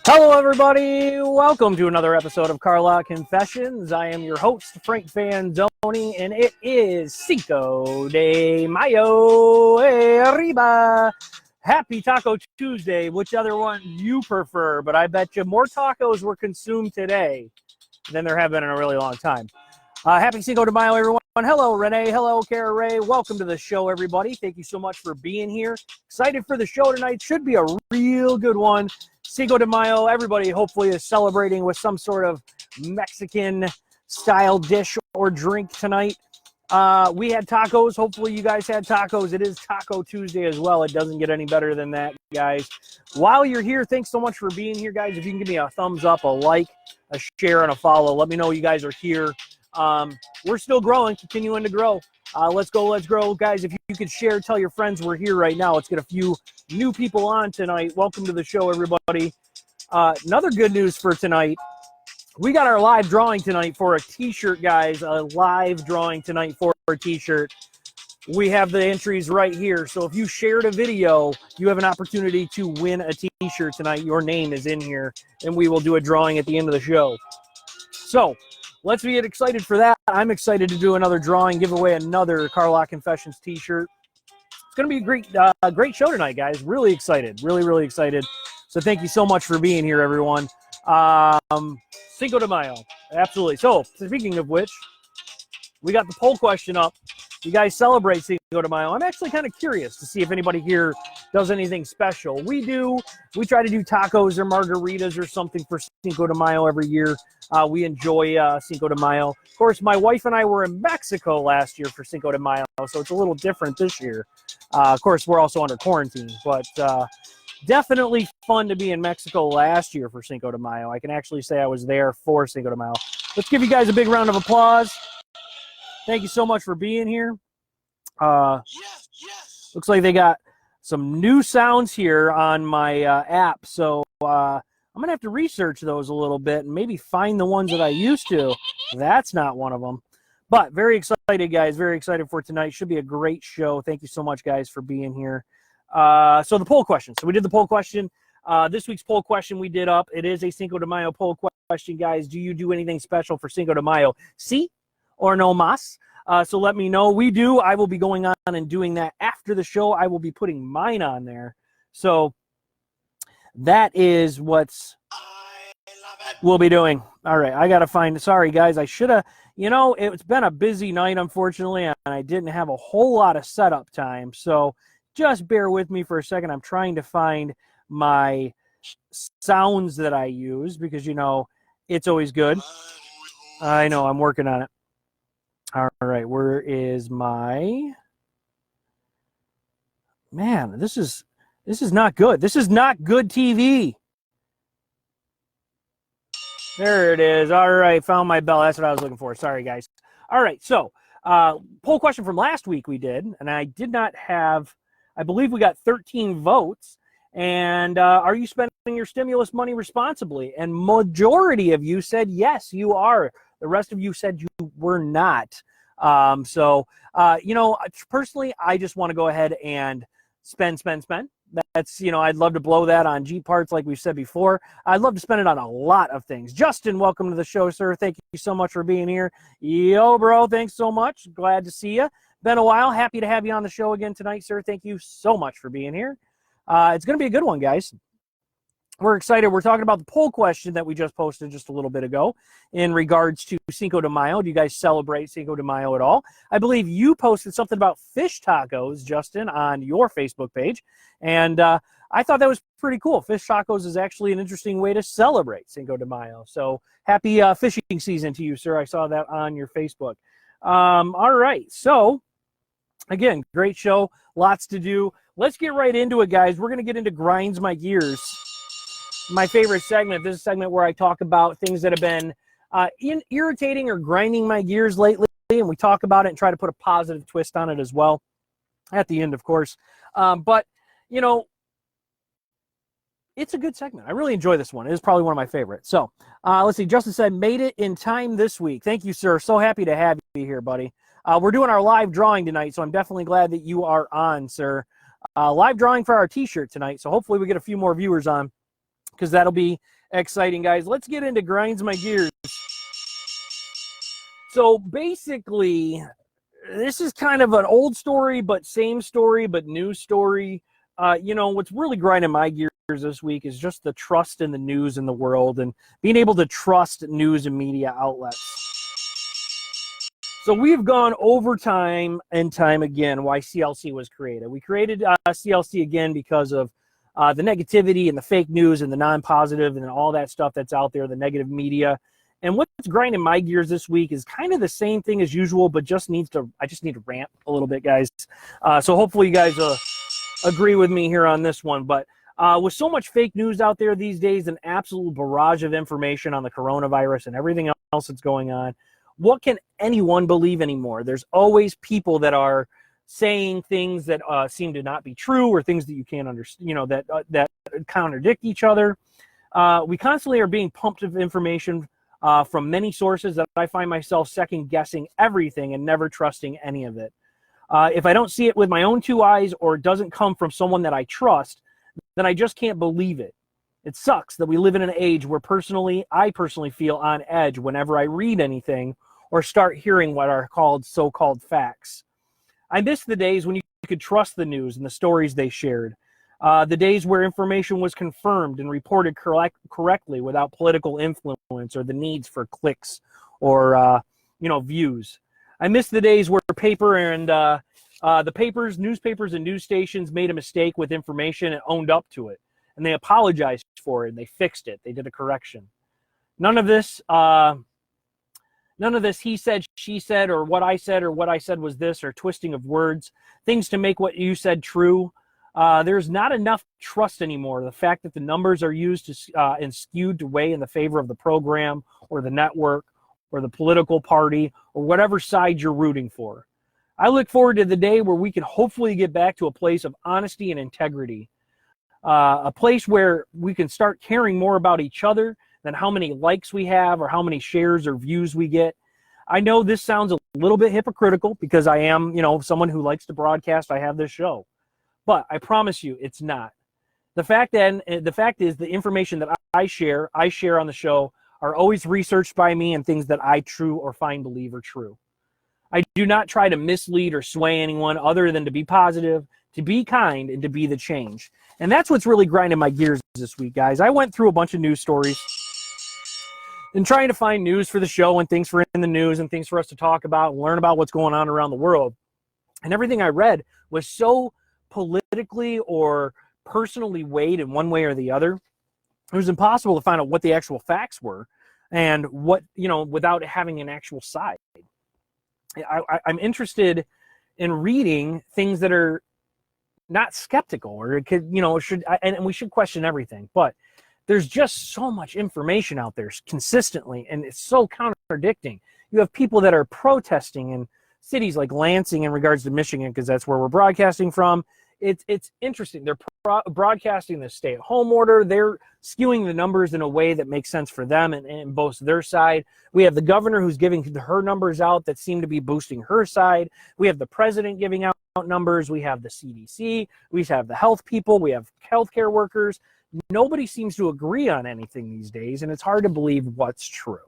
Hello, everybody. Welcome to another episode of Carla Confessions. I am your host, Frank Fanzoni, and it is Cinco de Mayo. Arriba. Happy Taco Tuesday, whichever one you prefer, but I bet you more tacos were consumed today than there have been in a really long time. Happy Cinco de Mayo, everyone. Hello, Renee. Hello, Cara Ray. Welcome to the show, everybody. Thank you so much for being here. Excited for the show tonight. Should be a real good one. Cinco de Mayo, everybody hopefully is celebrating with some sort of Mexican-style dish or drink tonight. We had tacos. Hopefully you guys had tacos. It is Taco Tuesday as well. It doesn't get any better than that, guys. While you're here, thanks so much for being here, guys. If you can give me a thumbs up, a like, a share, and a follow, let me know you guys are here. We're still growing, continuing to grow. Let's go, let's grow. Guys, if you could share, tell your friends we're here right now. Let's get a few new people on tonight. Welcome to the show, everybody. Another good news for tonight. We got our live drawing tonight for a t-shirt, guys. A live drawing tonight for a t-shirt. We have the entries right here. So if you shared a video, you have an opportunity to win a t-shirt tonight. Your name is in here, and we will do a drawing at the end of the show. So let's get excited for that. I'm excited to do another drawing, give away another Carla Confessions t-shirt. It's going to be a great show tonight, guys. Really excited. Really excited. So thank you so much for being here, everyone. Cinco de Mayo. Absolutely. So speaking of which, we got the poll question up. You guys celebrate Cinco de Mayo. I'm actually kind of curious to see if anybody here does anything special. We do. We try to do tacos or margaritas or something for Cinco de Mayo every year. We enjoy Cinco de Mayo. Of course, my wife and I were in Mexico last year for Cinco de Mayo, so it's a little different this year. Of course, we're also under quarantine, but definitely fun to be in Mexico last year for Cinco de Mayo. I can actually say I was there for Cinco de Mayo. Let's give you guys a big round of applause. Thank you so much for being here. Looks like they got some new sounds here on my app, so I'm going to have to research those a little bit and maybe find the ones that I used to. That's not one of them. But very excited, guys. Very excited for tonight. Should be a great show. Thank you so much, guys, for being here. So the poll question. So we did the poll question. This week's poll question we did up. It is a Cinco de Mayo poll question, guys. Do you do anything special for Cinco de Mayo? Sí or no más? So let me know. We do. I will be going on and doing that after the show. I will be putting mine on there. So that is what's we'll be doing. All right. I got to find. Sorry, guys. I should have. It's been a busy night, unfortunately, and I didn't have a whole lot of setup time. So just bear with me for a second. I'm trying to find my sounds that I use because, it's always good. I know. I'm working on it. All right. Where is my... Man, this is not good. This is not good TV. There it is. All right. Found my bell. That's what I was looking for. Sorry, guys. All right. So, poll question from last week we did, and I did not have... I believe we got 13 votes. And are you spending your stimulus money responsibly? And majority of you said yes, you are. The rest of you said you were not. Personally, I just want to go ahead and spend. That's, I'd love to blow that on Jeep parts like we've said before. I'd love to spend it on a lot of things. Justin, welcome to the show, sir. Thank you so much for being here. Yo, bro, thanks so much. Glad to see you. Been a while. Happy to have you on the show again tonight, sir. Thank you so much for being here. It's going to be a good one, guys. We're excited. We're talking about the poll question that we just posted just a little bit ago in regards to Cinco de Mayo. Do you guys celebrate Cinco de Mayo at all? I believe you posted something about fish tacos, Justin, on your Facebook page. And I thought that was pretty cool. Fish tacos is actually an interesting way to celebrate Cinco de Mayo. So happy fishing season to you, sir. I saw that on your Facebook. All right. So, again, great show. Lots to do. Let's get right into it, guys. We're going to get into Grinds My Gears. My favorite segment. This is a segment where I talk about things that have been irritating or grinding my gears lately, and we talk about it and try to put a positive twist on it as well at the end, of course. But, it's a good segment. I really enjoy this one. It is probably one of my favorites. So, let's see. Justin said, made it in time this week. Thank you, sir. So happy to have you here, buddy. We're doing our live drawing tonight, so I'm definitely glad that you are on, sir. Live drawing for our T-shirt tonight, so hopefully we get a few more viewers on, because that'll be exciting, guys. Let's get into Grinds My Gears. So basically, this is kind of an old story, but same story, but new story. What's really grinding my gears this week is just the trust in the news in the world and being able to trust news and media outlets. So we've gone over time and time again why CLC was created. We created CLC again because of the negativity and the fake news and the non-positive and all that stuff that's out there, the negative media. And what's grinding my gears this week is kind of the same thing as usual, but I just need to rant a little bit, guys. So hopefully you guys agree with me here on this one. But with so much fake news out there these days, an absolute barrage of information on the coronavirus and everything else that's going on, what can anyone believe anymore? There's always people that are saying things that seem to not be true, or things that you can't understand, that contradict each other. We constantly are being pumped with information from many sources that I find myself second guessing everything and never trusting any of it. If I don't see it with my own two eyes, or it doesn't come from someone that I trust, then I just can't believe it. It sucks that we live in an age where I personally feel on edge whenever I read anything or start hearing what are called so-called facts. I miss the days when you could trust the news and the stories they shared. The days where information was confirmed and reported correctly without political influence or the needs for clicks or views. I miss the days where newspapers and news stations made a mistake with information and owned up to it, and they apologized for it and they fixed it. They did a correction. None of this he said, she said, or what I said was this, or twisting of words, things to make what you said true. There's not enough trust anymore. The fact that the numbers are used and skewed to weigh in the favor of the program or the network or the political party or whatever side you're rooting for. I look forward to the day where we can hopefully get back to a place of honesty and integrity, a place where we can start caring more about each other than how many likes we have or how many shares or views we get. I know this sounds a little bit hypocritical because I am, someone who likes to broadcast. I have this show. But I promise you, it's not. The fact is the information that I share on the show are always researched by me and things that I believe are true. I do not try to mislead or sway anyone other than to be positive, to be kind, and to be the change. And that's what's really grinding my gears this week, guys. I went through a bunch of news stories and trying to find news for the show and things for in the news and things for us to talk about and learn about what's going on around the world. And everything I read was so politically or personally weighed in one way or the other. It was impossible to find out what the actual facts were and what, without having an actual side. I'm interested in reading things that are not skeptical, or it could, and we should question everything, but there's just so much information out there consistently, and it's so contradicting. You have people that are protesting in cities like Lansing in regards to Michigan, because that's where we're broadcasting from. It's interesting. They're broadcasting the stay-at-home order. They're skewing the numbers in a way that makes sense for them and boasts their side. We have the governor who's giving her numbers out that seem to be boosting her side. We have the president giving out numbers. We have the CDC. We have the health people. We have healthcare workers. Nobody seems to agree on anything these days, and it's hard to believe what's true.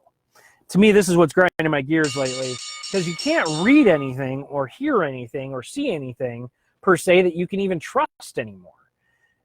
To me, this is what's grinding my gears lately, because you can't read anything or hear anything or see anything per se that you can even trust anymore.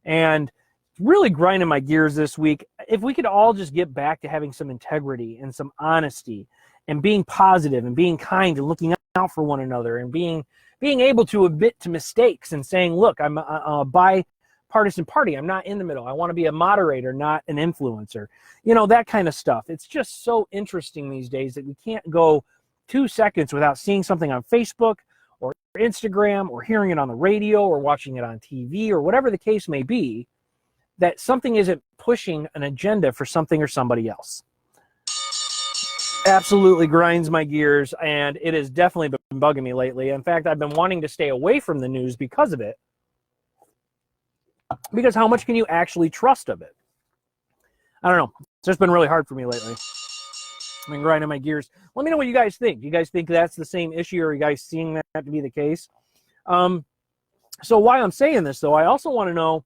And really grinding my gears this week, if we could all just get back to having some integrity and some honesty and being positive and being kind and looking out for one another and being able to admit to mistakes and saying, look, I'm a bipartisan party. I'm not in the middle. I want to be a moderator, not an influencer. That kind of stuff. It's just so interesting these days that we can't go 2 seconds without seeing something on Facebook or Instagram or hearing it on the radio or watching it on TV or whatever the case may be, that something isn't pushing an agenda for something or somebody else. Absolutely grinds my gears, and it has definitely been bugging me lately. In fact, I've been wanting to stay away from the news because of it. Because how much can you actually trust of it? I don't know. It's just been really hard for me lately. I've been grinding my gears. Let me know what you guys think. Do you guys think that's the same issue, or are you guys seeing that to be the case? So why I'm saying this, though, I also want to know,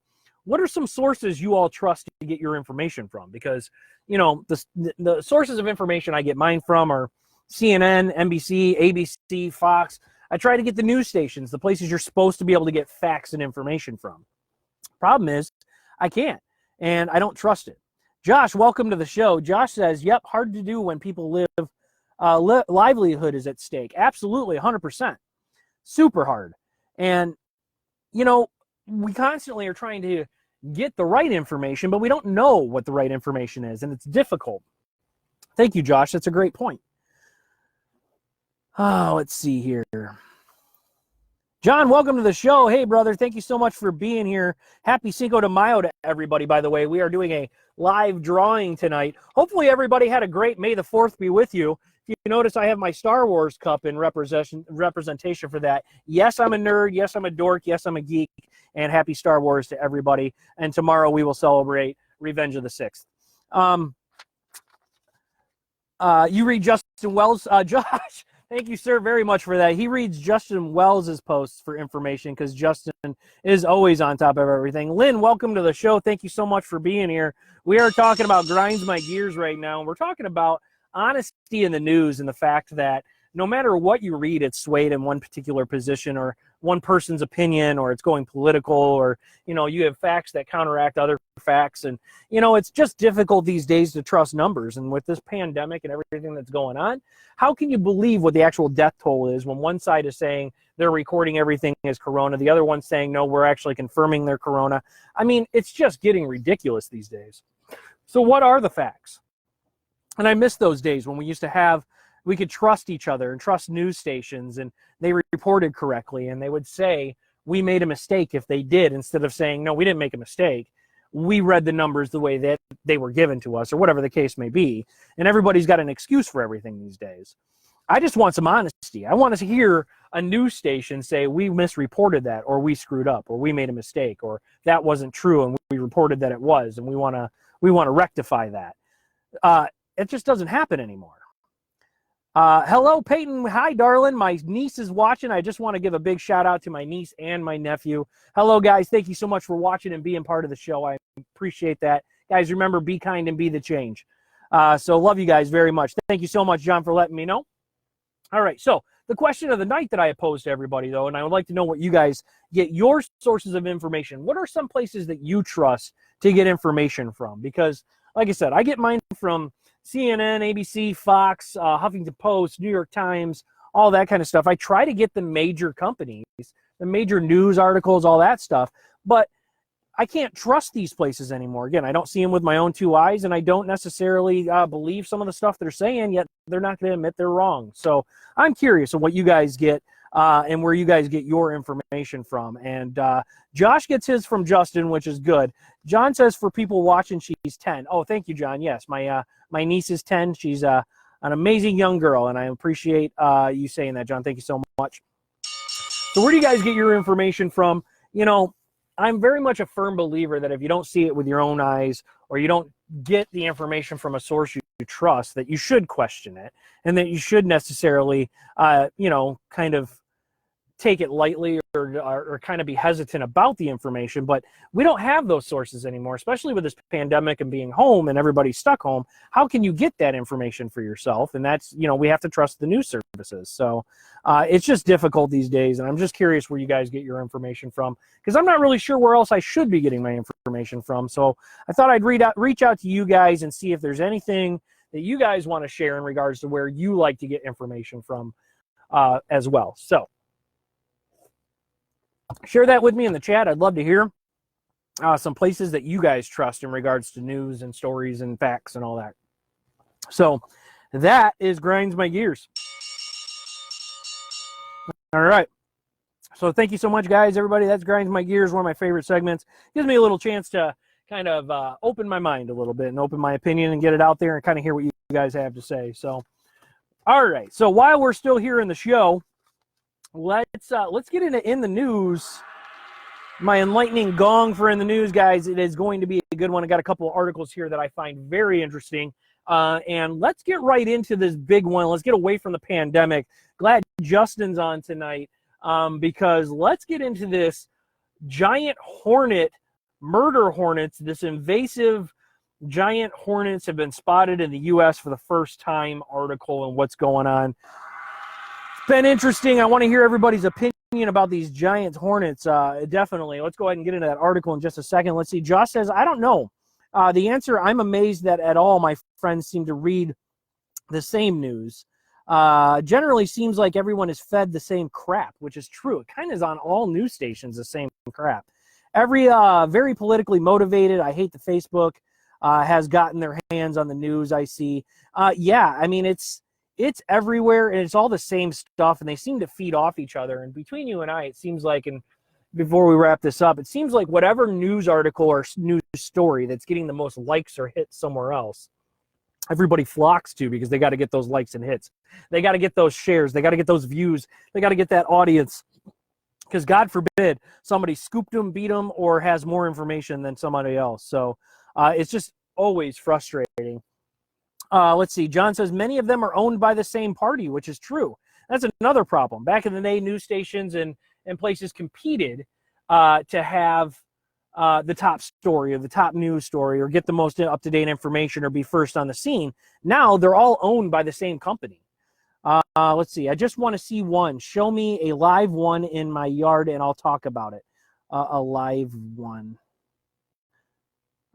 what are some sources you all trust to get your information from? Because, you know, the sources of information I get mine from are CNN, NBC, ABC, Fox. I try to get the news stations, the places you're supposed to be able to get facts and information from. Problem is, I can't, and I don't trust it. Josh, welcome to the show. Josh says, yep, hard to do when people live, livelihood is at stake. Absolutely, 100%. Super hard. And, you know, we constantly are trying to get the right information, but we don't know what the right information is, and it's difficult. Thank you, Josh. That's a great point. Oh, let's see here. John, welcome to the show. Hey, brother, thank you so much for being here. Happy Cinco de Mayo to everybody, by the way. We are doing a live drawing tonight. Hopefully everybody had a great May the 4th be with you. If you notice, I have my Star Wars cup in representation for that. Yes, I'm a nerd. Yes, I'm a dork. Yes, I'm a geek. And happy Star Wars to everybody. And tomorrow we will celebrate Revenge of the Sixth. You read Justin Wells. Josh, thank you, sir, very much for that. He reads Justin Wells' posts for information because Justin is always on top of everything. Lynn, welcome to the show. Thank you so much for being here. We are talking about Grinds My Gears right now. And we're talking about honesty in the news and the fact that no matter what you read, it's swayed in one particular position or one person's opinion, or it's going political, or, you know, you have facts that counteract other facts. And, you know, it's just difficult these days to trust numbers. And with this pandemic and everything that's going on, how can you believe what the actual death toll is when one side is saying they're recording everything as corona, the other one's saying, no, we're actually confirming their corona? I mean, it's just getting ridiculous these days. So what are the facts? And I miss those days when we used to have, we could trust each other and trust news stations, and they reported correctly, and they would say, we made a mistake if they did, instead of saying, no, we didn't make a mistake. We read the numbers the way that they were given to us, or whatever the case may be. And everybody's got an excuse for everything these days. I just want some honesty. I want to hear a news station say, we misreported that, or we screwed up, or we made a mistake, or that wasn't true, and we reported that it was, and we want to rectify that. It just doesn't happen anymore. Hello, Peyton. Hi, darling. My niece is watching. I just want to give a big shout out to my niece and my nephew. Hello, guys. Thank you so much for watching and being part of the show. I appreciate that. Guys, remember, be kind and be the change. So love you guys very much. Thank you so much, John, for letting me know. All right. So the question of the night that I posed to everybody, though, and I would like to know what you guys get your sources of information. What are some places that you trust to get information from? Because, like I said, I get mine from CNN, ABC, Fox, Huffington Post, New York Times, all that kind of stuff. I try to get the major companies, the major news articles, all that stuff, but I can't trust these places anymore. Again, I don't see them with my own two eyes, and I don't necessarily believe some of the stuff they're saying, yet they're not going to admit they're wrong. So I'm curious of what you guys get and where you guys get your information from. And Josh gets his from Justin, which is good. John says for people watching, she's 10. Oh, thank you, John. Yes, my niece is 10. She's an amazing young girl, and I appreciate you saying that, John. Thank you so much. So where do you guys get your information from? You know, I'm very much a firm believer that if you don't see it with your own eyes, or you don't get the information from a source you trust, that you should question it, and that you should necessarily, you know, kind of take it lightly or kind of be hesitant about the information. But we don't have those sources anymore, especially with this pandemic and being home and everybody stuck home. How can you get that information for yourself? And that's, you know, we have to trust the news services. So it's just difficult these days. And I'm just curious where you guys get your information from, because I'm not really sure where else I should be getting my information from. So I thought I'd reach out to you guys and see if there's anything that you guys want to share in regards to where you like to get information from as well. So share that with me in the chat. I'd love to hear some places that you guys trust in regards to news and stories and facts and all that. So that is Grinds My Gears. All right. So thank you so much, guys, everybody. That's Grinds My Gears, one of my favorite segments. Gives me a little chance to kind of open my mind a little bit and open my opinion and get it out there and kind of hear what you guys have to say. So, all right. So while we're still here in the show, let's get into in the news. My enlightening gong for in the news, guys. It is going to be a good one. I got a couple of articles here that I find very interesting. And let's get right into this big one. Let's get away from the pandemic. Glad Justin's on tonight because let's get into this giant hornet murder hornets, this invasive giant hornets have been spotted in the U.S. for the first time article and what's going on. It's been interesting. I want to hear everybody's opinion about these giant hornets. Definitely. Let's go ahead and get into that article in just a second. Let's see. Josh says, I don't know. The answer, I'm amazed that at all my friends seem to read the same news. Generally seems like everyone is fed the same crap, which is true. It kind of is on all news stations, the same crap. Every very politically motivated, I hate the Facebook, has gotten their hands on the news, I see. Yeah, I mean, it's everywhere, and it's all the same stuff, and they seem to feed off each other. And between you and I, it seems like, and before we wrap this up, it seems like whatever news article or news story that's getting the most likes or hits somewhere else, everybody flocks to, because they got to get those likes and hits. They got to get those shares. They got to get those views. They got to get that audience. Because God forbid somebody scooped them, beat them, or has more information than somebody else. So it's just always frustrating. Let's see. John says many of them are owned by the same party, which is true. That's another problem. Back in the day, news stations and places competed to have the top story or the top news story or get the most up-to-date information or be first on the scene. Now they're all owned by the same company. Let's see. I just want to see one. Show me a live one in my yard and I'll talk about it. A live one.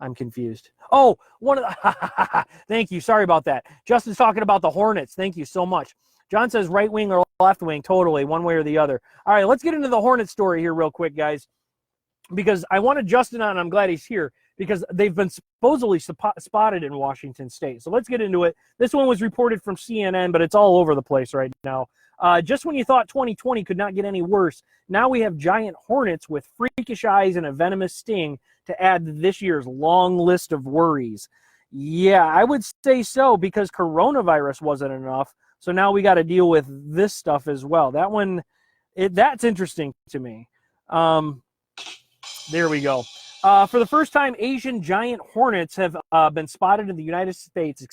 I'm confused. Oh, one of the thank you. Sorry about that. Justin's talking about the Hornets. Thank you so much. John says right wing or left wing. Totally. One way or the other. All right, let's get into the Hornet story here real quick, guys, because I wanted Justin on. I'm glad he's here because they've been supposedly spotted in Washington State. So let's get into it. This one was reported from CNN, but it's all over the place right now. Just when you thought 2020 could not get any worse, now we have giant hornets with freakish eyes and a venomous sting to add to this year's long list of worries. Yeah, I would say so, because coronavirus wasn't enough. So now we got to deal with this stuff as well. That one, that's interesting to me. There we go. For the first time, Asian giant hornets have been spotted in the United States,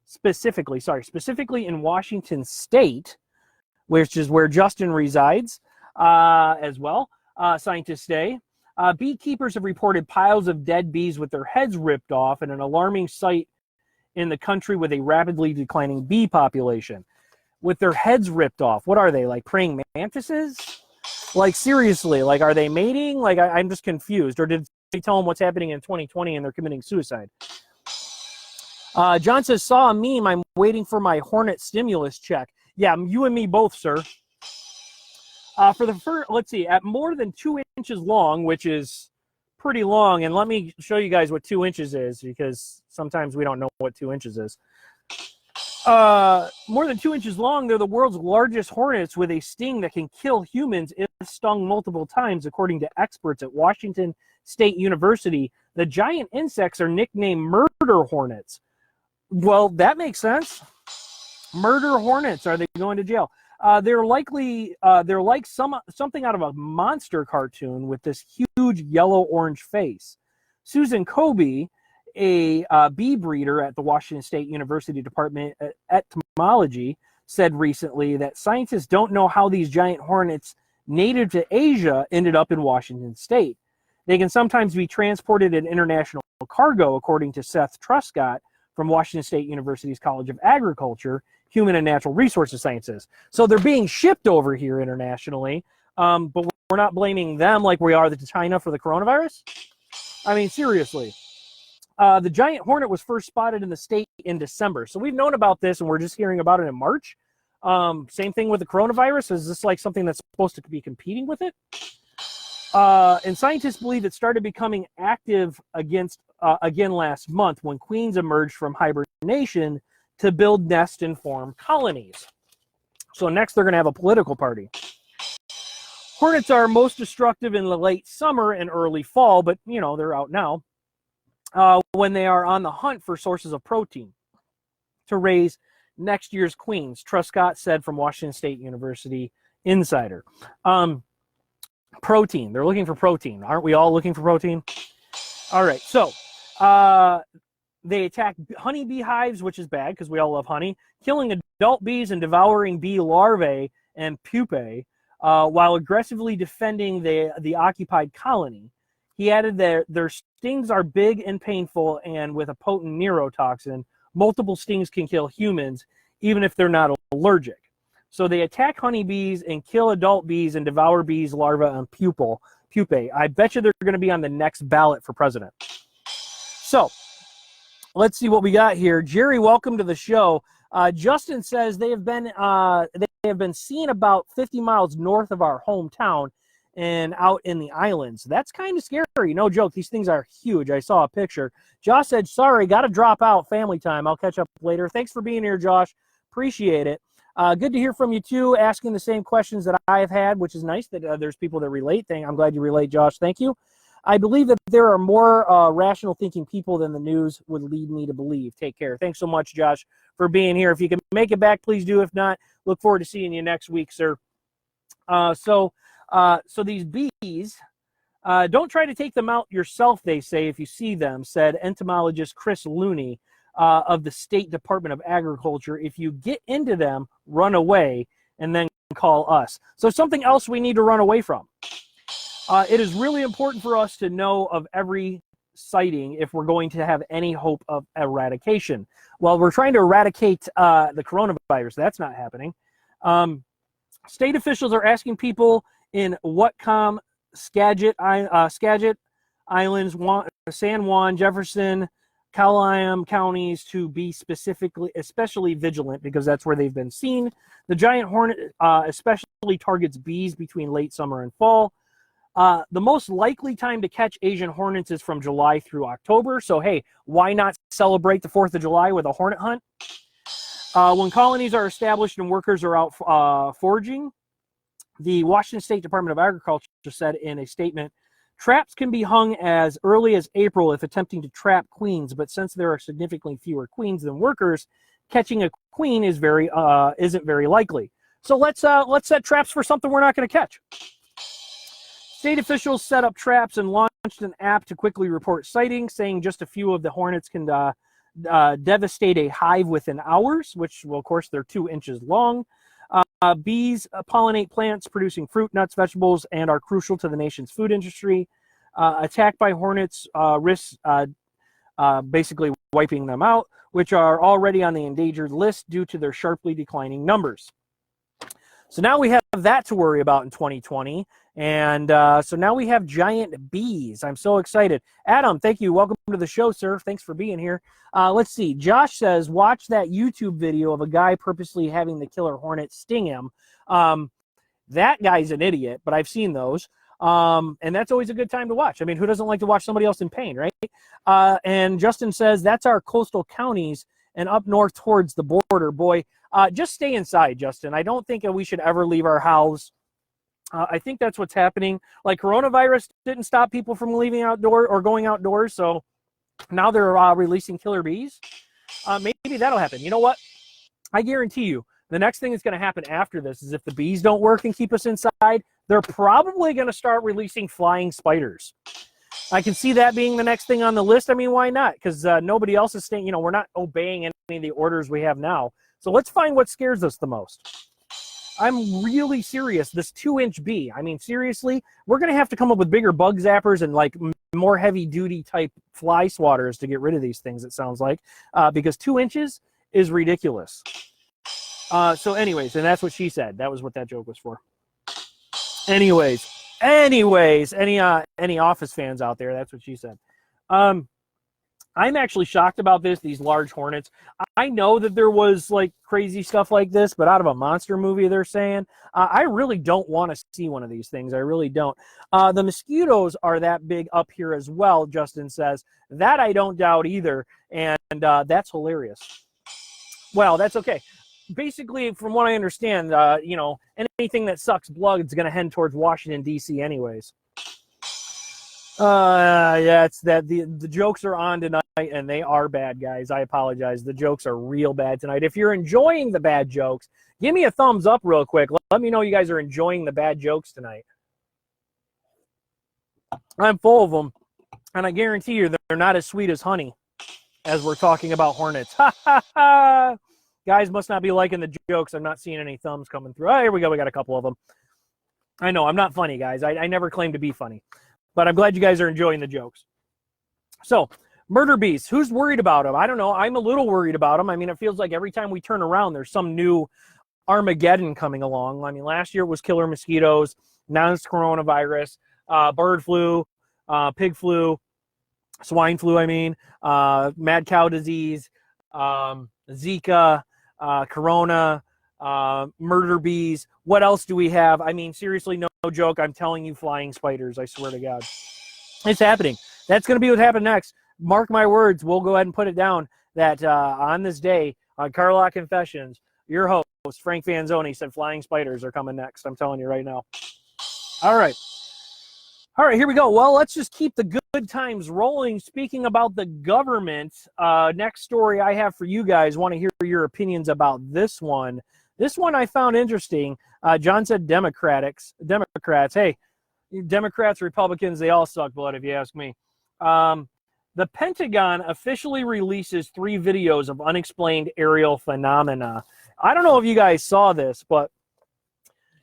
specifically in Washington State, which is where Justin resides as well. Scientists say beekeepers have reported piles of dead bees with their heads ripped off in an alarming sight in the country with a rapidly declining bee population. With their heads ripped off, what are they, like praying mantises? Like, seriously, like, are they mating? Like, I'm just confused. Or did they tell them what's happening in 2020 and they're committing suicide? John says, saw a meme. I'm waiting for my Hornet stimulus check. Yeah, you and me both, sir. For the first, let's see, at more than 2 inches long, which is pretty long, and let me show you guys what 2 inches is, because sometimes we don't know what 2 inches is. More than 2 inches long, they're the world's largest hornets with a sting that can kill humans if stung multiple times, according to experts at Washington State University. The giant insects are nicknamed murder hornets. Well, that makes sense. Murder hornets. Are they going to jail? They're like something out of a monster cartoon with this huge yellow-orange face. Susan Kobe, a bee breeder at the Washington State University Department of Entomology, said recently that scientists don't know how these giant hornets native to Asia ended up in Washington State. They can sometimes be transported in international cargo, according to Seth Truscott from Washington State University's College of Agriculture, Human and Natural Resources Sciences. So they're being shipped over here internationally, but we're not blaming them like we are to China for the coronavirus. I mean, seriously. The giant hornet was first spotted in the state in December. So we've known about this, and we're just hearing about it in March. Same thing with the coronavirus. Is this like something that's supposed to be competing with it? And scientists believe it started becoming active again last month when queens emerged from hibernation to build nests and form colonies. So next they're going to have a political party. Hornets are most destructive in the late summer and early fall, but, you know, they're out now. When they are on the hunt for sources of protein to raise next year's queens, Truscott said from Washington State University Insider. Protein. They're looking for protein. Aren't we all looking for protein? All right. So they attack honeybee hives, which is bad because we all love honey, killing adult bees and devouring bee larvae and pupae while aggressively defending the occupied colony. He added that their stings are big and painful, and with a potent neurotoxin, multiple stings can kill humans, even if they're not allergic. So they attack honeybees and kill adult bees and devour bees' larvae and pupae. I bet you they're going to be on the next ballot for president. So let's see what we got here. Jerry, welcome to the show. Justin says they have been seen about 50 miles north of our hometown and out in the islands. That's kind of scary. No joke. These things are huge. I saw a picture. Josh said, sorry, got to drop out. Family time. I'll catch up later. Thanks for being here, Josh. Appreciate it. Good to hear from you, too, asking the same questions that I have had, which is nice that there's people that relate. I'm glad you relate, Josh. Thank you. I believe that there are more rational thinking people than the news would lead me to believe. Take care. Thanks so much, Josh, for being here. If you can make it back, please do. If not, look forward to seeing you next week, sir. So these bees, don't try to take them out yourself, they say, if you see them, said entomologist Chris Looney of the State Department of Agriculture. If you get into them, run away and then call us. So something else we need to run away from. It is really important for us to know of every sighting if we're going to have any hope of eradication. Well, we're trying to eradicate the coronavirus. That's not happening. State officials are asking people in Whatcom, Skagit Islands, San Juan, Jefferson, Caliam counties to be especially vigilant because that's where they've been seen. The giant hornet especially targets bees between late summer and fall. The most likely time to catch Asian hornets is from July through October. So, hey, why not celebrate the 4th of July with a hornet hunt? When colonies are established and workers are out foraging, the Washington State Department of Agriculture said in a statement, traps can be hung as early as April if attempting to trap queens, but since there are significantly fewer queens than workers, catching a queen is isn't very likely. So let's set traps for something we're not going to catch. State officials set up traps and launched an app to quickly report sightings, saying just a few of the hornets can devastate a hive within hours, which, well, of course, they're 2 inches long. Bees pollinate plants, producing fruit, nuts, vegetables, and are crucial to the nation's food industry. Attack by hornets risks basically wiping them out, which are already on the endangered list due to their sharply declining numbers. So now we have that to worry about in 2020. And so now we have giant bees. I'm so excited. Adam, thank you. Welcome to the show, sir. Thanks for being here. Let's see. Josh says, watch that YouTube video of a guy purposely having the killer hornet sting him. That guy's an idiot, but I've seen those. And that's always a good time to watch. I mean, who doesn't like to watch somebody else in pain, right? And Justin says, that's our coastal counties and up north towards the border. Boy, just stay inside, Justin. I don't think we should ever leave our house. I think that's what's happening. Like, coronavirus didn't stop people from leaving outdoor or going outdoors, so now they're releasing killer bees. Maybe that'll happen. You know what? I guarantee you, the next thing that's going to happen after this is if the bees don't work and keep us inside, they're probably going to start releasing flying spiders. I can see that being the next thing on the list. I mean, why not? Because nobody else is staying, we're not obeying any of the orders we have now. So let's find what scares us the most. I'm really serious. This 2-inch bee. I mean, seriously, we're going to have to come up with bigger bug zappers and like more heavy duty type fly swatters to get rid of these things, it sounds like, because 2 inches is ridiculous. So anyways, and that's what she said. That was what that joke was for. Anyways, any Office fans out there, that's what she said. I'm actually shocked about these large hornets. I know that there was like crazy stuff like this, but out of a monster movie, they're saying, I really don't want to see one of these things. I really don't. The mosquitoes are that big up here as well, Justin says. That I don't doubt either, and that's hilarious. Well, that's okay. Basically, from what I understand, anything that sucks blood is going to head towards Washington, D.C. anyways. Yeah, it's that the jokes are on tonight, and they are bad, guys. I apologize. The jokes are real bad tonight. If you're enjoying the bad jokes, give me a thumbs up real quick. Let me know you guys are enjoying the bad jokes tonight. I'm full of them, and I guarantee you they're not as sweet as honey as we're talking about hornets. Ha, ha, ha. Guys must not be liking the jokes. I'm not seeing any thumbs coming through. Oh, here we go. We got a couple of them. I know, I'm not funny, guys. I never claim to be funny. But I'm glad you guys are enjoying the jokes. So, murder bees, who's worried about them? I don't know. I'm a little worried about them. I mean, it feels like every time we turn around, there's some new Armageddon coming along. I mean, last year was killer mosquitoes. Now it's coronavirus, bird flu, pig flu, swine flu, mad cow disease, Zika, corona, murder bees. What else do we have? I mean, seriously, no joke. I'm telling you, flying spiders. I swear to God. It's happening. That's going to be what happens next. Mark my words. We'll go ahead and put it down that on this day, on Carlock Confessions, your host, Frank Fanzoni, said flying spiders are coming next. I'm telling you right now. All right, here we go. Well, let's just keep the good times rolling. Speaking about the government, next story I have for you guys. Want to hear your opinions about this one. This one I found interesting. John said Democrats. Hey, Democrats, Republicans, they all suck blood if you ask me. The Pentagon officially releases 3 videos of unexplained aerial phenomena. I don't know if you guys saw this, but,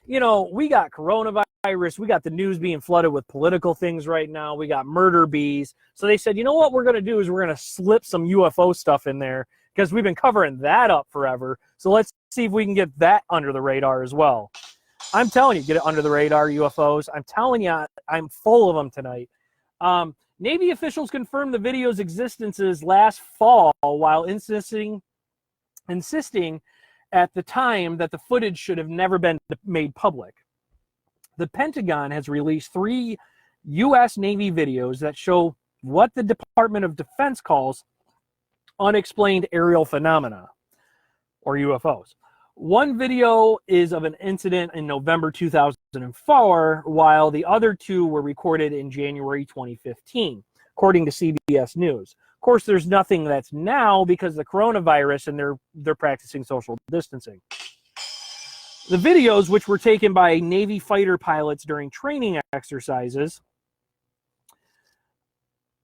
you know, we got coronavirus. We got the news being flooded with political things right now. We got murder bees. So they said, you know what we're going to do is we're going to slip some UFO stuff in there because we've been covering that up forever. So let's see if we can get that under the radar as well. I'm telling you, get it under the radar, UFOs. I'm telling you, I'm full of them tonight. Navy officials confirmed the video's existences last fall while insisting at the time that the footage should have never been made public. The Pentagon has released 3 U.S. Navy videos that show what the Department of Defense calls unexplained aerial phenomena, or UFOs. One video is of an incident in November 2004, while the other 2 were recorded in January 2015, according to CBS News. Of course, there's nothing that's now because of the coronavirus, and they're practicing social distancing. The videos, which were taken by Navy fighter pilots during training exercises.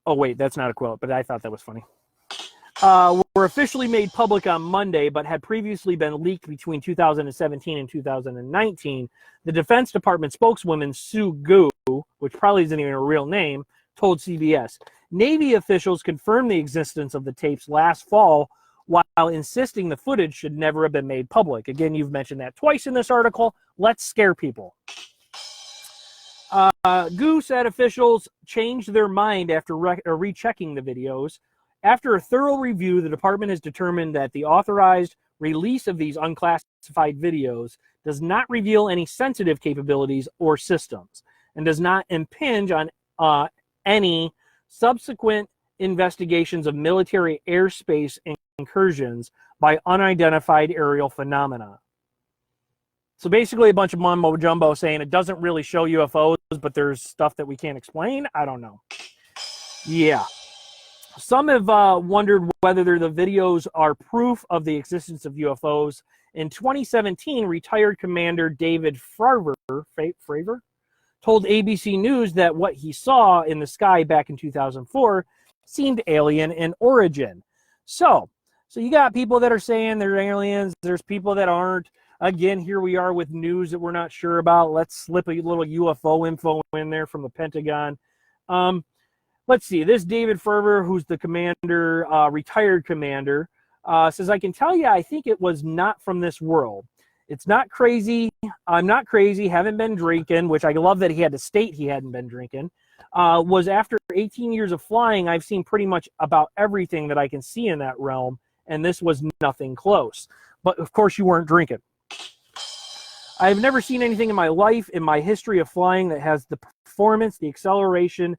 Oh, wait, that's not a quote, but I thought that was funny. Were officially made public on Monday, but had previously been leaked between 2017 and 2019. The Defense Department spokeswoman Sue Gu, which probably isn't even a real name, told CBS. Navy officials confirmed the existence of the tapes last fall while insisting the footage should never have been made public. Again, you've mentioned that twice in this article. Let's scare people. Gu said officials changed their mind after rechecking the videos. After a thorough review, the department has determined that the authorized release of these unclassified videos does not reveal any sensitive capabilities or systems and does not impinge on any subsequent investigations of military airspace incursions by unidentified aerial phenomena. So basically a bunch of mumbo jumbo saying it doesn't really show UFOs, but there's stuff that we can't explain. I don't know. Yeah. Some have wondered whether the videos are proof of the existence of UFOs. In 2017, retired Commander David Fravor told ABC News that what he saw in the sky back in 2004 seemed alien in origin. So you got people that are saying they're aliens. There's people that aren't. Again, here we are with news that we're not sure about. Let's slip a little UFO info in there from the Pentagon. Let's see. This David Fravor, who's the commander, retired commander, says, I can tell you, I think it was not from this world. It's not crazy. I'm not crazy. Haven't been drinking, which I love that he had to state he hadn't been drinking. Was after 18 years of flying, I've seen pretty much about everything that I can see in that realm, and this was nothing close. But, of course, you weren't drinking. I've never seen anything in my life, in my history of flying, that has the performance, the acceleration.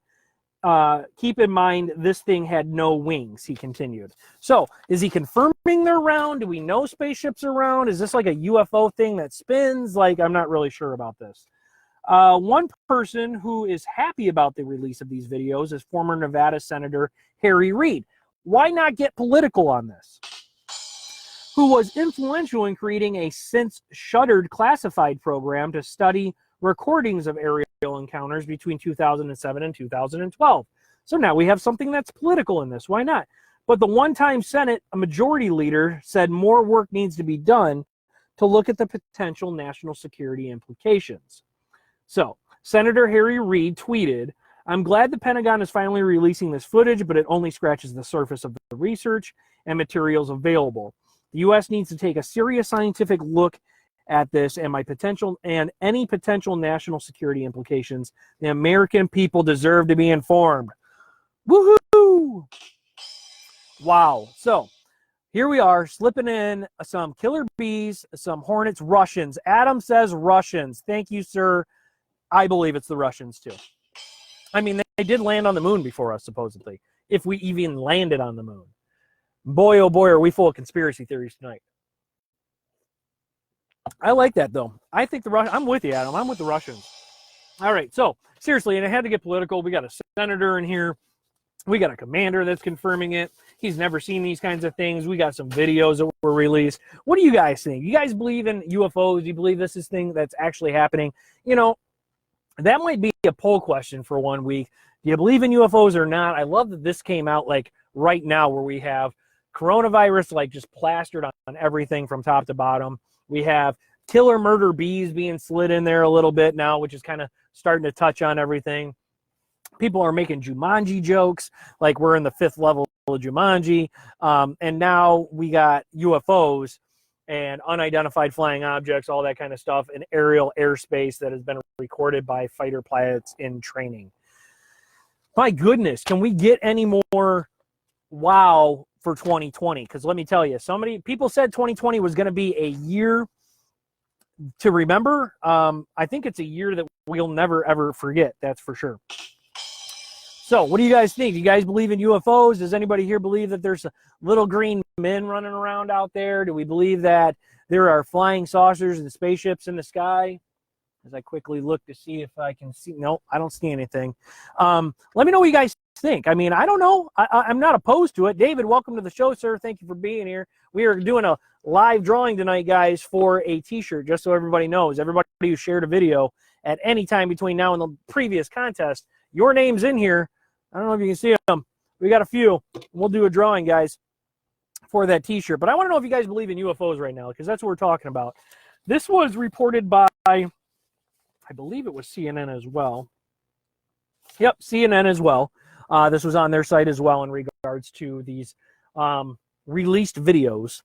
Keep in mind, this thing had no wings, he continued. So, is he confirming they're around? Do we know spaceships are around? Is this like a UFO thing that spins? Like, I'm not really sure about this. One person who is happy about the release of these videos is former Nevada Senator Harry Reid. Why not get political on this? Who was influential in creating a since-shuttered classified program to study recordings of aerial encounters between 2007 and 2012. So now we have something that's political in this. Why not? But the one-time Senate majority leader said more work needs to be done to look at the potential national security implications. So Senator Harry Reid tweeted, I'm glad the Pentagon is finally releasing this footage, but it only scratches the surface of the research and materials available. The U.S. needs to take a serious scientific look at this and any potential national security implications. The American people deserve to be informed. Woohoo! Wow. So here we are, slipping in some killer bees, some Hornets, Russians. Adam says Russians. Thank you, sir. I believe it's the Russians, too. I mean, they did land on the moon before us, supposedly, if we even landed on the moon. Boy, oh boy, are we full of conspiracy theories tonight. I like that, though. I think I'm with you, Adam. I'm with the Russians. All right, so, seriously, and I had to get political. We got a senator in here. We got a commander that's confirming it. He's never seen these kinds of things. We got some videos that were released. What do you guys think? You guys believe in UFOs? Do you believe this is thing that's actually happening? You know, that might be a poll question for 1 week. Do you believe in UFOs or not? I love that this came out like right now where we have coronavirus like just plastered on everything from top to bottom. We have killer murder bees being slid in there a little bit now, which is kind of starting to touch on everything. People are making Jumanji jokes, like we're in the 5th level of Jumanji. And now we got UFOs and unidentified flying objects, all that kind of stuff, in aerial airspace that has been recorded by fighter pilots in training. My goodness, can we get any more wow for 2020? Because let me tell you, people said 2020 was going to be a year to remember. I think it's a year that we'll never, ever forget. That's for sure. So what do you guys think? Do you guys believe in UFOs? Does anybody here believe that there's little green men running around out there? Do we believe that there are flying saucers and spaceships in the sky? As I quickly look to see if I can see. No, I don't see anything. Let me know what you guys think. I mean, I don't know. I'm not opposed to it. David, welcome to the show, sir. Thank you for being here. We are doing a live drawing tonight, guys, for a T-shirt, just so everybody knows. Everybody who shared a video at any time between now and the previous contest, your name's in here. I don't know if you can see them. We got a few. We'll do a drawing, guys, for that T-shirt. But I want to know if you guys believe in UFOs right now, because that's what we're talking about. This was reported by, I believe it was CNN as well. Yep, CNN as well. This was on their site as well in regards to these released videos.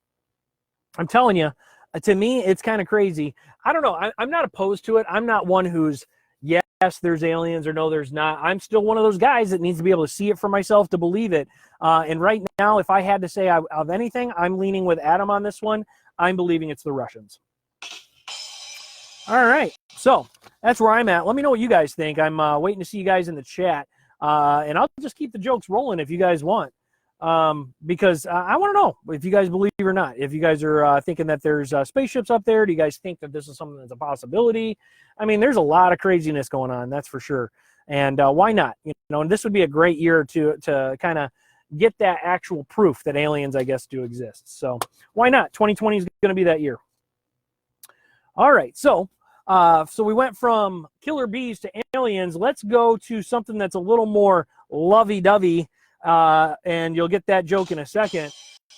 I'm telling you, to me, it's kind of crazy. I don't know. I'm not opposed to it. I'm not one who's, yes, there's aliens, or no, there's not. I'm still one of those guys that needs to be able to see it for myself to believe it. And right now, if I had to say of anything, I'm leaning with Adam on this one. I'm believing it's the Russians. All right, so that's where I'm at. Let me know what you guys think. I'm waiting to see you guys in the chat. And I'll just keep the jokes rolling if you guys want. Because I want to know if you guys believe or not. If you guys are thinking that there's spaceships up there, do you guys think that this is something that's a possibility? I mean, there's a lot of craziness going on, that's for sure. And why not? You know, and this would be a great year to kind of get that actual proof that aliens, I guess, do exist. So why not? 2020 is going to be that year. All right, so we went from killer bees to aliens. Let's go to something that's a little more lovey-dovey. And you'll get that joke in a second.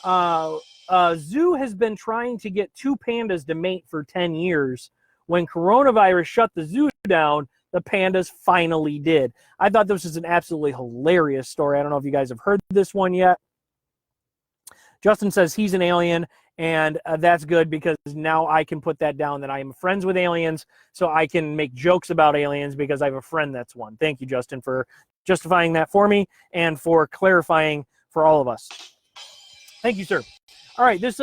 Zoo has been trying to get 2 pandas to mate for 10 years. When coronavirus shut the zoo down, the pandas finally did. I thought this was an absolutely hilarious story. I don't know if you guys have heard this one yet. Justin says he's an alien, and that's good because now I can put that down that I am friends with aliens, so I can make jokes about aliens because I have a friend that's one. Thank you, Justin, for justifying that for me and for clarifying for all of us. Thank you, sir. All right, this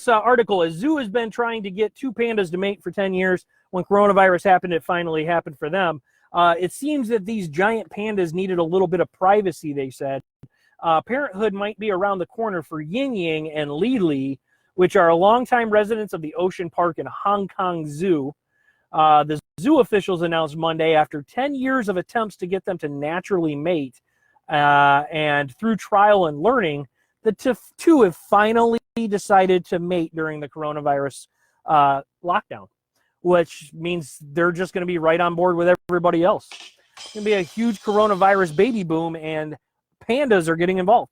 article, a zoo has been trying to get 2 pandas to mate for 10 years. When coronavirus happened, it finally happened for them. It seems that these giant pandas needed a little bit of privacy, they said. Parenthood might be around the corner for Ying Ying and Li Li, which are longtime residents of the Ocean Park and Hong Kong Zoo. The zoo officials announced Monday, after 10 years of attempts to get them to naturally mate, and through trial and learning, the two have finally decided to mate during the coronavirus lockdown, which means they're just going to be right on board with everybody else. It's going to be a huge coronavirus baby boom, and pandas are getting involved.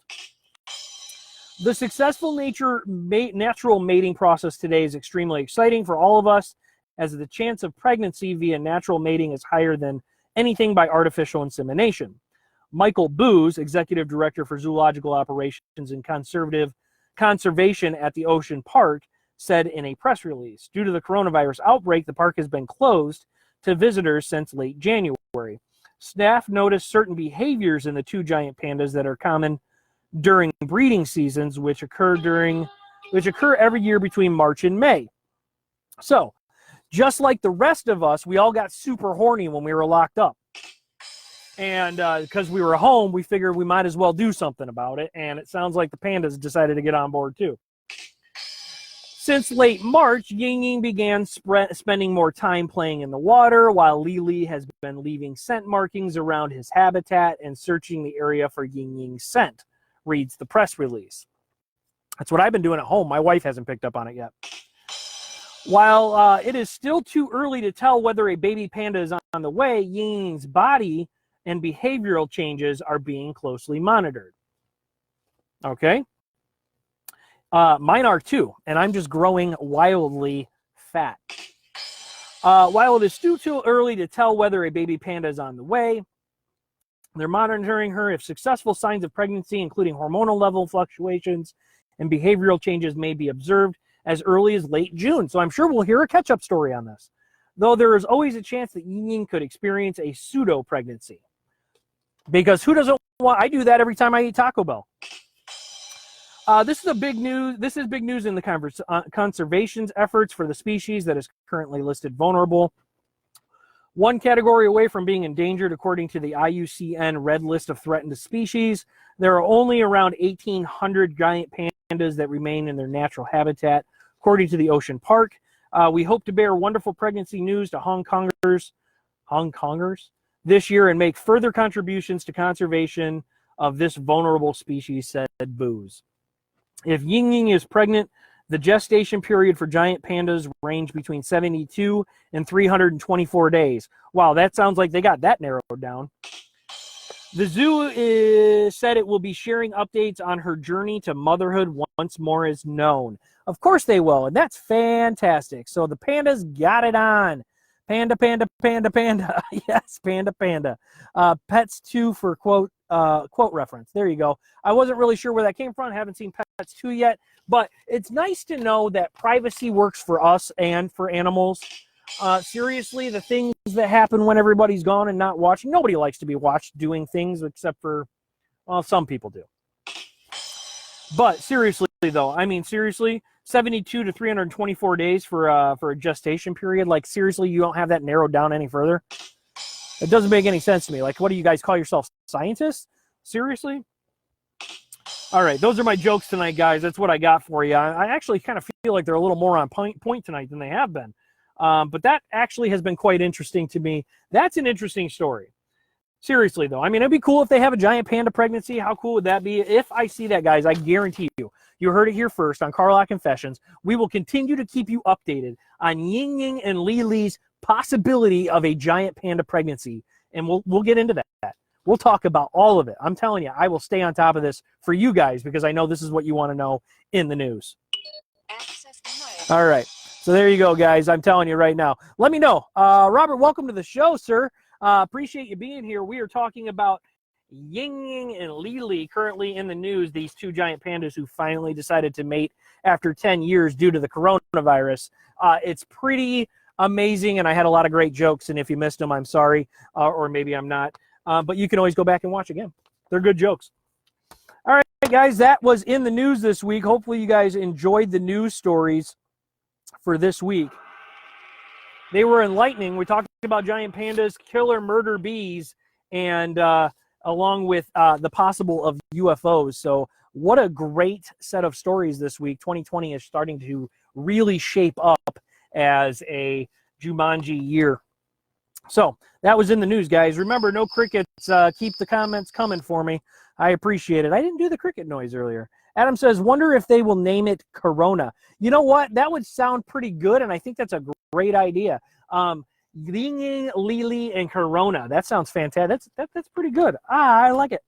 The successful natural mating process today is extremely exciting for all of us, as the chance of pregnancy via natural mating is higher than anything by artificial insemination. Michael Booz, Executive Director for Zoological Operations and Conservation at the Ocean Park, said in a press release, due to the coronavirus outbreak, the park has been closed to visitors since late January. Staff noticed certain behaviors in the two giant pandas that are common during breeding seasons, which occur every year between March and May. So, just like the rest of us, we all got super horny when we were locked up. And because we were home, we figured we might as well do something about it. And it sounds like the pandas decided to get on board too. Since late March, Ying Ying began spending more time playing in the water, while Li Li has been leaving scent markings around his habitat and searching the area for Ying Ying's scent, reads the press release. That's what I've been doing at home. My wife hasn't picked up on it yet. While it is still too early to tell whether a baby panda is on the way, Ying Ying's body and behavioral changes are being closely monitored. Okay? Mine are too, and I'm just growing wildly fat. While it is still too early to tell whether a baby panda is on the way, they're monitoring her. If successful signs of pregnancy, including hormonal level fluctuations and behavioral changes, may be observed as early as late June. So I'm sure we'll hear a catch-up story on this. Though there is always a chance that Ying Ying could experience a pseudo-pregnancy. Because who doesn't want... I do that every time I eat Taco Bell. This is big news in the conservation efforts for the species that is currently listed vulnerable. One category away from being endangered, according to the IUCN Red List of Threatened Species. There are only around 1,800 giant pandas that remain in their natural habitat, according to the Ocean Park. We hope to bear wonderful pregnancy news to Hong Kongers this year and make further contributions to conservation of this vulnerable species, said Booz. If Ying Ying is pregnant, the gestation period for giant pandas range between 72 and 324 days. Wow, that sounds like they got that narrowed down. The zoo said it will be sharing updates on her journey to motherhood once more is known. Of course they will, and that's fantastic. So the pandas got it on. Panda, panda, panda, panda. Yes, panda, panda. Pets 2 for quote reference. There you go. I wasn't really sure where that came from. I haven't seen Pets 2 yet, but it's nice to know that privacy works for us and for animals. Seriously, the things that happen when everybody's gone and not watching, nobody likes to be watched doing things except for, well, some people do. But seriously, though, I mean, seriously, 72 to 324 days for a gestation period. Like, seriously, you don't have that narrowed down any further? It doesn't make any sense to me. Like, what do you guys call yourself, scientists? Seriously? All right, those are my jokes tonight, guys. That's what I got for you. I actually kind of feel like they're a little more on point tonight than they have been. But that actually has been quite interesting to me. That's an interesting story. Seriously, though. I mean, it'd be cool if they have a giant panda pregnancy. How cool would that be? If I see that, guys, I guarantee you, you heard it here first on Carlock Confessions. We will continue to keep you updated on Ying Ying and Li Li's possibility of a giant panda pregnancy. And we'll get into that. We'll talk about all of it. I'm telling you, I will stay on top of this for you guys because I know this is what you want to know in the news. All right. So there you go, guys. I'm telling you right now. Let me know. Robert, welcome to the show, sir. Appreciate you being here. We are talking about Ying Ying and Li Li currently in the news, these two giant pandas who finally decided to mate after 10 years due to the coronavirus. It's pretty amazing, and I had a lot of great jokes, and if you missed them, I'm sorry, or maybe I'm not. But you can always go back and watch again. They're good jokes. All right, guys, that was in the news this week. Hopefully you guys enjoyed the news stories for this week. They were enlightening. We talked about giant pandas, killer murder bees, and along with the possible of UFOs. So what a great set of stories this week. 2020 is starting to really shape up as a Jumanji year. So that was in the news, guys. Remember, no crickets. Keep the comments coming for me. I appreciate it. I didn't do the cricket noise earlier. Adam says, wonder if they will name it Corona. You know what? That would sound pretty good, and I think that's a great idea. Ying Ying, Li Li, and Corona. That sounds fantastic. That's pretty good. I like it.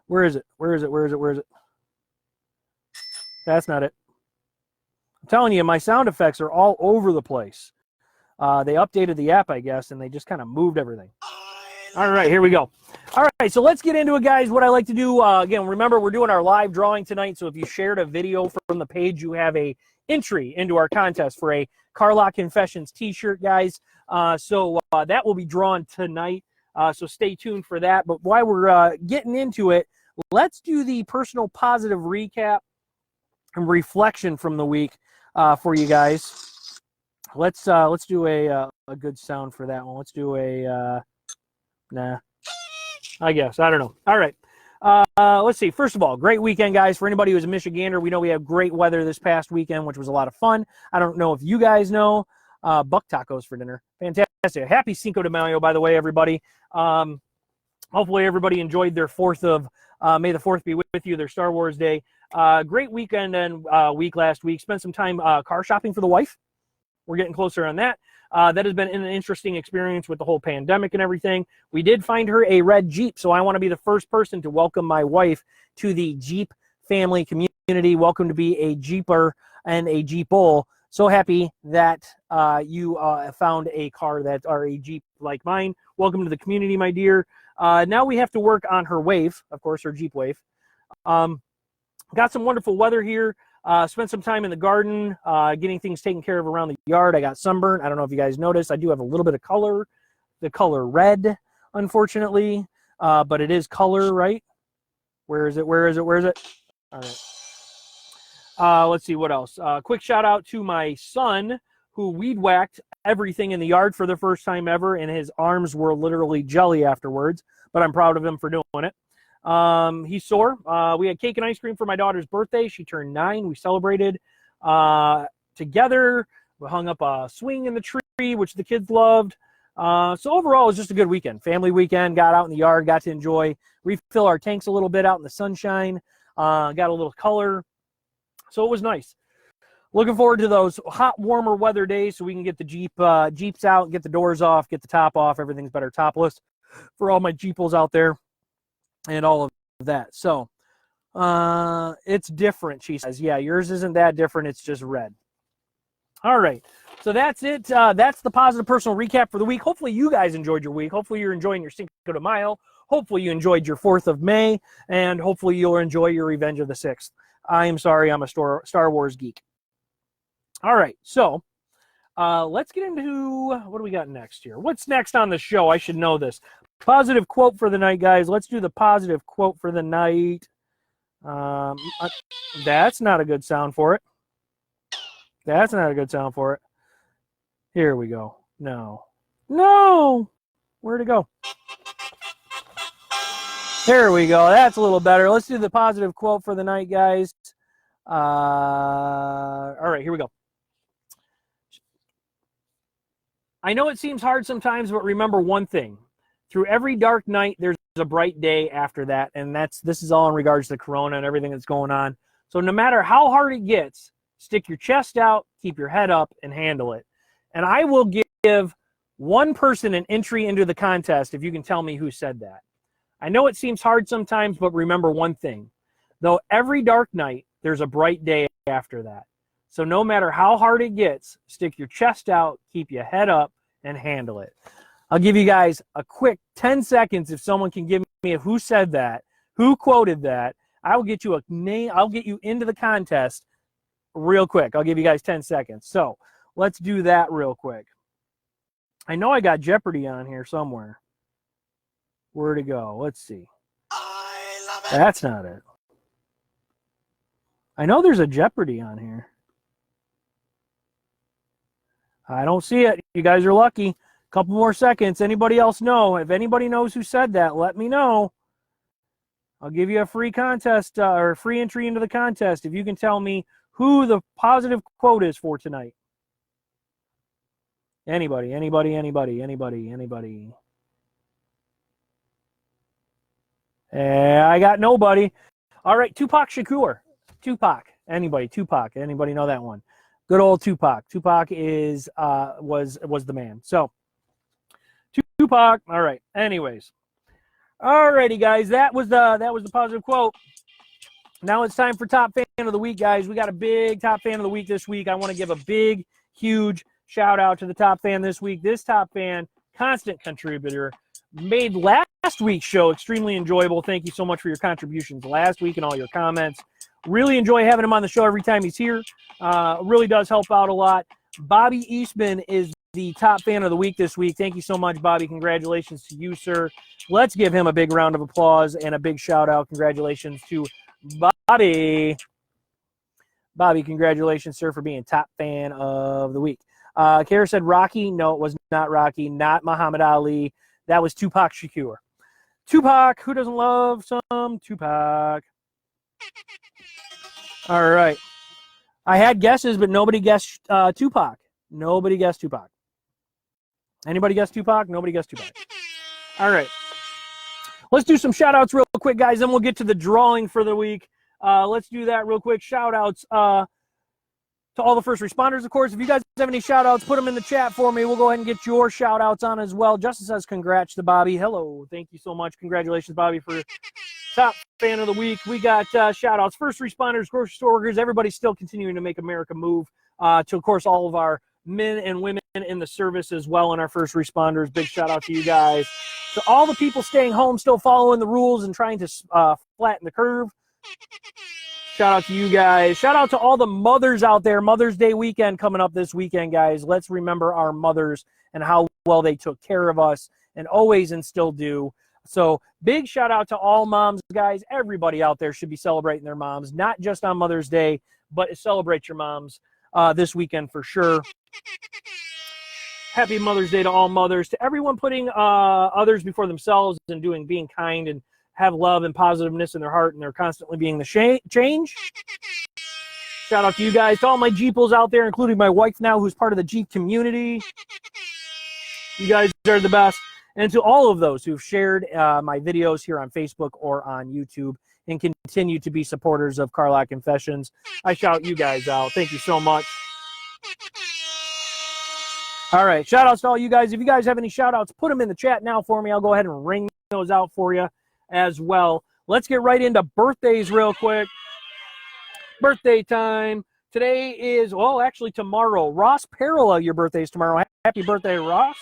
Where is it? Where is it? Where is it? Where is it? That's not it. I'm telling you, my sound effects are all over the place. They updated the app, I guess, and they just kind of moved everything. All right, here we go. All right, so let's get into it, guys. What I like to do, again, remember, we're doing our live drawing tonight, so if you shared a video from the page, you have a entry into our contest for a Carlock Confessions t-shirt, guys. So that will be drawn tonight, so stay tuned for that. But while we're getting into it, let's do the personal positive recap and reflection from the week for you guys. Let's do a good sound for that one. Let's do a nah, I guess, I don't know. All right, let's see. First of all, great weekend, guys. For anybody who's a Michigander, we know we have great weather this past weekend, which was a lot of fun. I don't know if you guys know, buck tacos for dinner, fantastic. Happy Cinco de Mayo, by the way, everybody. Hopefully everybody enjoyed their 4th of May the 4th be with you, their Star Wars Day. Great weekend and week last week. Spent some time car shopping for the wife. We're getting closer on that. That has been an interesting experience with the whole pandemic and everything. We did find her a red Jeep, so I want to be the first person to welcome my wife to the Jeep family community. Welcome to be a Jeeper and a Jeepole. So happy that you found a car that are a Jeep like mine. Welcome to the community, my dear. Now we have to work on her Wave, of course, her Jeep Wave. Got some wonderful weather here. Spent some time in the garden, getting things taken care of around the yard. I got sunburned. I don't know if you guys noticed. I do have a little bit of color, the color red, unfortunately, but it is color, right? Where is it? Where is it? Where is it? All right. Let's see what else. Quick shout out to my son, who weed whacked everything in the yard for the first time ever, and his arms were literally jelly afterwards, but I'm proud of him for doing it. He's sore. We had cake and ice cream for my daughter's birthday. She turned 9. We celebrated together. We hung up a swing in the tree, which the kids loved. So overall, it was just a good weekend. Family weekend. Got out in the yard. Got to refill our tanks a little bit out in the sunshine. Got a little color. So it was nice. Looking forward to those hot, warmer weather days so we can get the Jeeps out, get the doors off, get the top off. Everything's better topless for all my Jeeples out there. And all of that. So it's different, she says. Yeah, yours isn't that different. It's just red. All right. So that's it. That's the positive personal recap for the week. Hopefully you guys enjoyed your week. Hopefully you're enjoying your Cinco de Mayo. Hopefully you enjoyed your 4th of May. And hopefully you'll enjoy your Revenge of the 6th. I am sorry, I'm a Star Wars geek. All right. So let's get into what do we got next here? What's next on the show? I should know this. Positive quote for the night, guys. Let's do the positive quote for the night. That's not a good sound for it. That's not a good sound for it. Here we go. No. Where'd it go? There we go. That's a little better. Let's do the positive quote for the night, guys. All right, here we go. I know it seems hard sometimes, but remember one thing. Through every dark night, there's a bright day after that, and this is all in regards to Corona and everything that's going on. So no matter how hard it gets, stick your chest out, keep your head up, and handle it. And I will give one person an entry into the contest if you can tell me who said that. I know it seems hard sometimes, but remember one thing. Though every dark night, there's a bright day after that. So no matter how hard it gets, stick your chest out, keep your head up, and handle it. I'll give you guys a quick 10 seconds if someone can give me who said that, who quoted that. I will get you a name. I'll get you into the contest real quick. I'll give you guys 10 seconds. So let's do that real quick. I know I got Jeopardy on here somewhere. Where'd it go? Let's see. I love it. That's not it. I know there's a Jeopardy on here. I don't see it. You guys are lucky. Couple more seconds. Anybody else know? If anybody knows who said that, let me know. I'll give you a free contest or a free entry into the contest if you can tell me who the positive quote is for tonight. Anybody. I got nobody. All right, Tupac Shakur. Tupac. Anybody know that one? Good old Tupac. Tupac is was the man. So Tupac. All right. Anyways. Alrighty, guys. That was the positive quote. Now it's time for top fan of the week, guys. We got a big top fan of the week this week. I want to give a big, huge shout out to the top fan this week. This top fan, constant contributor, made last week's show extremely enjoyable. Thank you so much for your contributions last week and all your comments. Really enjoy having him on the show every time he's here. Really does help out a lot. Bobby Eastman is the top fan of the week this week. Thank you so much, Bobby. Congratulations to you, sir. Let's give him a big round of applause and a big shout out. Congratulations to Bobby. Bobby, congratulations, sir, for being top fan of the week. Kara said Rocky. No, it was not Rocky. Not Muhammad Ali. That was Tupac Shakur. Tupac. Who doesn't love some Tupac? All right. I had guesses, but nobody guessed Tupac. Nobody guessed Tupac. Anybody guess Tupac? Nobody guessed Tupac. All right. Let's do some shout-outs real quick, guys, then we'll get to the drawing for the week. Let's do that real quick. Shout-outs to all the first responders, of course. If you guys have any shout-outs, put them in the chat for me. We'll go ahead and get your shout-outs on as well. Justin says congrats to Bobby. Hello. Thank you so much. Congratulations, Bobby, for top fan of the week. We got shout-outs, first responders, grocery store workers. Everybody's still continuing to make America move. To, of course, all of our men and women in the service as well, and our first responders. Big shout out to you guys. To all the people staying home, still following the rules and trying to flatten the curve. Shout out to you guys. Shout out to all the mothers out there. Mother's Day weekend coming up this weekend, guys. Let's remember our mothers and how well they took care of us and always and still do. So big shout out to all moms, guys. Everybody out there should be celebrating their moms, not just on Mother's Day, but celebrate your moms this weekend for sure. Happy Mother's Day to all mothers. To everyone putting others before themselves and being kind and have love and positiveness in their heart, and they're constantly being the change. Shout out to you guys. To all my Jeeples out there, including my wife now, who's part of the Jeep community. You guys are the best. And to all of those who've shared my videos here on Facebook or on YouTube and continue to be supporters of Carlock Confessions, I shout you guys out. Thank you so much. All right, shout outs to all you guys. If you guys have any shout outs, put them in the chat now for me. I'll go ahead and ring those out for you as well. Let's get right into birthdays real quick. Birthday time. Today is, well, actually tomorrow. Ross Parola, your birthday is tomorrow. Happy birthday, Ross.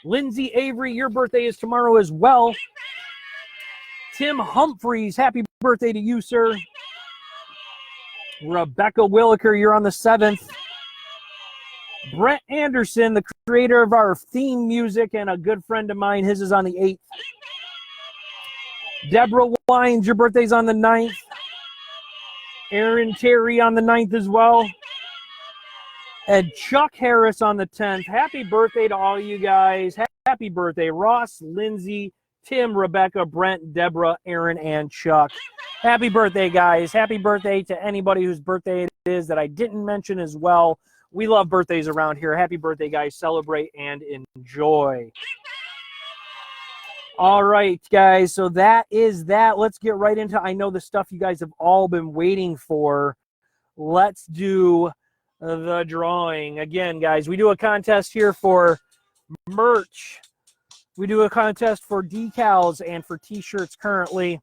Lindsay Avery, your birthday is tomorrow as well. Tim Humphreys, happy birthday to you, sir. Rebecca Williker, you're on the 7th. Brett Anderson, the creator of our theme music and a good friend of mine, his is on the 8th. Deborah Wines, your birthday's on the 9th. Aaron Terry on the 9th as well. And Chuck Harris on the 10th. Happy birthday to all you guys. Happy birthday, Ross, Lindsay, Tim, Rebecca, Brent, Deborah, Aaron, and Chuck. Happy birthday, guys. Happy birthday to anybody whose birthday it is that I didn't mention as well. We love birthdays around here. Happy birthday, guys. Celebrate and enjoy. All right, guys. So that is that. Let's get right into, I know the stuff you guys have all been waiting for. Let's do the drawing. Again, guys, we do a contest here for merch. We do a contest for decals and for T-shirts currently.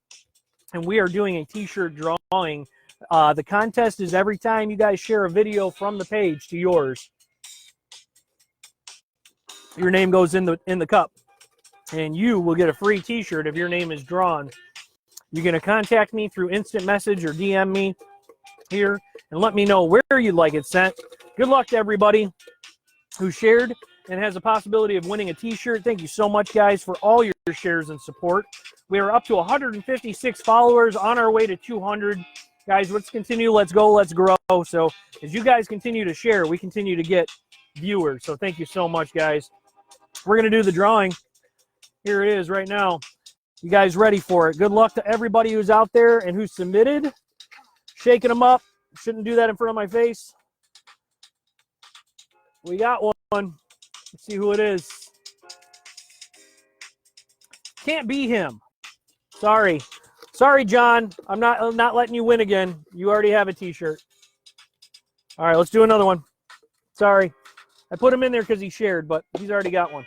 And we are doing a T-shirt drawing. The contest is every time you guys share a video from the page to yours, your name goes in the cup, and you will get a free T-shirt if your name is drawn. You're going to contact me through instant message or DM me here and let me know where you'd like it sent. Good luck to everybody who shared and has a possibility of winning a T-shirt. Thank you so much, guys, for all your shares and support. We are up to 156 followers, on our way to 200. Guys, let's continue. Let's go. Let's grow. So as you guys continue to share, we continue to get viewers. So thank you so much, guys. We're going to do the drawing. Here it is right now. You guys ready for it? Good luck to everybody who's out there and who submitted. Shaking them up. Shouldn't do that in front of my face. We got one. Let's see who it is. Can't be him. Sorry. Sorry, John. I'm not letting you win again. You already have a T-shirt. All right, let's do another one. Sorry. I put him in there because he shared, but he's already got one.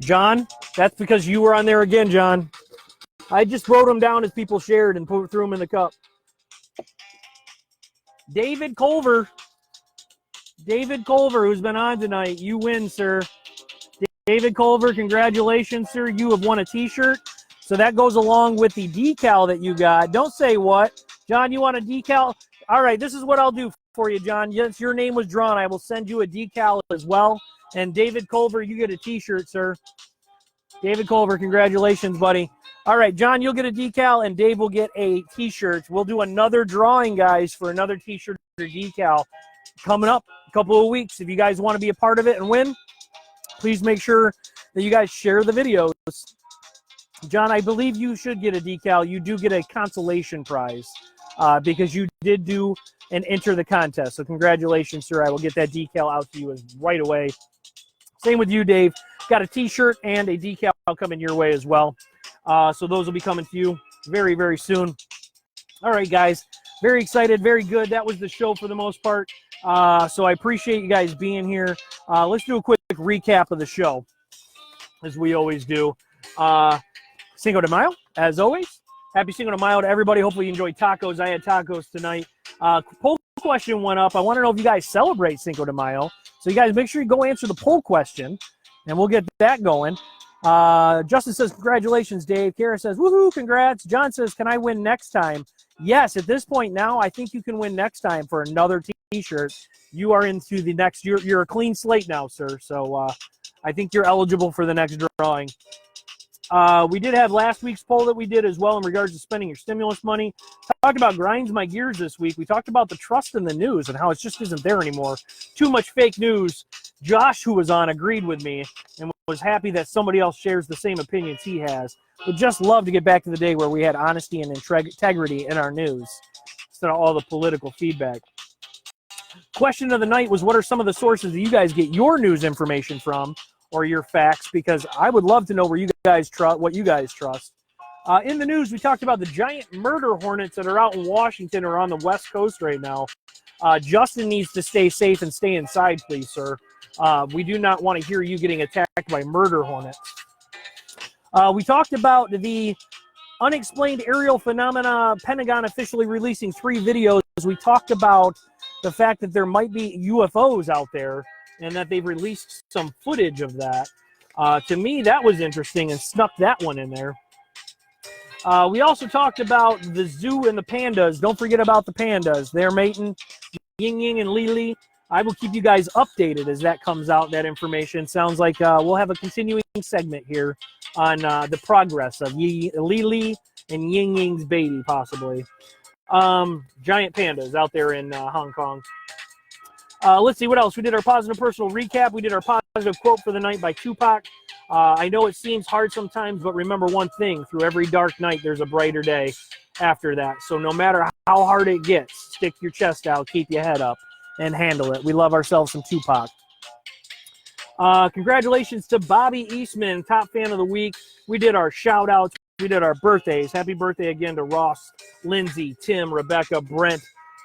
John, that's because you were on there again, John. I just wrote them down as people shared and threw them in the cup. David Culver. David Culver, who's been on tonight, you win, sir. David Culver, congratulations, sir. You have won a T-shirt. So that goes along with the decal that you got. Don't say what. John, you want a decal? All right, this is what I'll do for you, John. Yes, your name was drawn. I will send you a decal as well. And David Culver, you get a T-shirt, sir. David Culver, congratulations, buddy. All right, John, you'll get a decal, and Dave will get a T-shirt. We'll do another drawing, guys, for another T-shirt or decal coming up a couple of weeks. If you guys want to be a part of it and win, please make sure that you guys share the videos. John, I believe you should get a decal. You do get a consolation prize because you did do and enter the contest. So congratulations, sir. I will get that decal out to you right away. Same with you, Dave. Got a T-shirt and a decal coming your way as well. So those will be coming to you very, very soon. All right, guys. Very excited. Very good. That was the show for the most part. So I appreciate you guys being here. Let's do a quick recap of the show, as we always do. Cinco de Mayo, as always. Happy Cinco de Mayo to everybody. Hopefully you enjoyed tacos. I had tacos tonight. Poll question went up. I want to know if you guys celebrate Cinco de Mayo. So you guys make sure you go answer the poll question, and we'll get that going. Justin says, congratulations, Dave. Kara says, woohoo, congrats. John says, can I win next time? Yes, at this point now, I think you can win next time for another T-shirt. You are into the next, you're a clean slate now, sir. So I think you're eligible for the next drawing. We did have last week's poll that we did as well in regards to spending your stimulus money. Talked about grinds my gears this week. We talked about the trust in the news and how it just isn't there anymore. Too much fake news. Josh, who was on, agreed with me and was happy that somebody else shares the same opinions he has. Would just love to get back to the day where we had honesty and integrity in our news instead of all the political feedback. Question of the night was, what are some of the sources that you guys get your news information from or your facts? Because I would love to know where you guys trust, what you guys trust. In the news, we talked about the giant murder hornets that are out in Washington or on the West Coast right now. Justin needs to stay safe and stay inside, please, sir. We do not want to hear you getting attacked by murder hornets. We talked about the unexplained aerial phenomena, Pentagon officially releasing 3 videos. We talked about the fact that there might be UFOs out there and that they've released some footage of that. To me, that was interesting and snuck that one in there. We also talked about the zoo and the pandas. Don't forget about the pandas. They're mating, Ying Ying and Lili. I will keep you guys updated as that comes out, that information. Sounds like we'll have a continuing segment here on the progress of Lili and Ying Ying's baby, possibly. Giant pandas out there in Hong Kong. Let's see what else. We did our positive personal recap. We did our positive quote for the night by Tupac. I know it seems hard sometimes, but remember one thing. Through every dark night, there's a brighter day after that. So no matter how hard it gets, stick your chest out, keep your head up, and handle it. We love ourselves some Tupac. Congratulations to Bobby Eastman, top fan of the week. We did our shout-outs. We did our birthdays. Happy birthday again to Ross, Lindsay, Tim, Rebecca, Brent,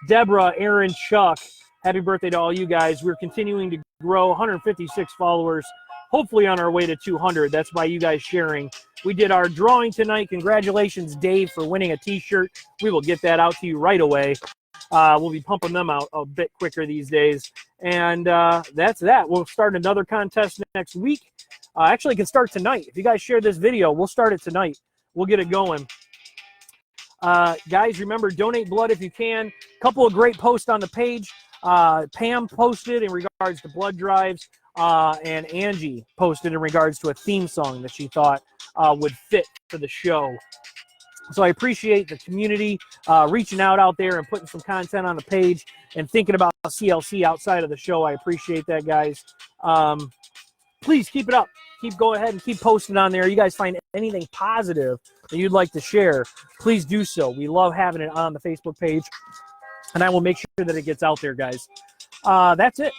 Deborah, Aaron, Chuck. Happy birthday to all you guys. We're continuing to grow, 156 followers, hopefully on our way to 200. That's by you guys sharing. We did our drawing tonight. Congratulations, Dave, for winning a T-shirt. We will get that out to you right away. We'll be pumping them out a bit quicker these days. And that's that. We'll start another contest next week. Actually, it can start tonight. If you guys share this video, we'll start it tonight. We'll get it going. Guys, remember, donate blood if you can. Couple of great posts on the page. Pam posted in regards to blood drives, and Angie posted in regards to a theme song that she thought would fit for the show. So I appreciate the community reaching out there and putting some content on the page and thinking about CLC outside of the show. I appreciate that, guys. Please keep it up. Go ahead and keep posting on there. You guys find anything positive that you'd like to share, please do so. We love having it on the Facebook page, and I will make sure that it gets out there, guys. That's it.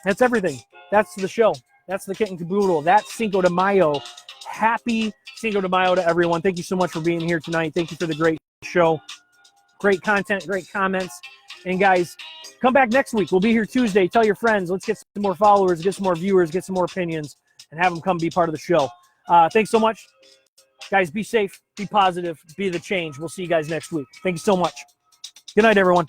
That's everything. That's the show. That's the kit and caboodle. That's Cinco de Mayo. Happy Cinco de Mayo to everyone. Thank you so much for being here tonight. Thank you for the great show. Great content, great comments. And guys, come back next week. We'll be here Tuesday. Tell your friends. Let's get some more followers, get some more viewers, get some more opinions, and have them come be part of the show. Thanks so much. Guys, be safe, be positive, be the change. We'll see you guys next week. Thank you so much. Good night, everyone.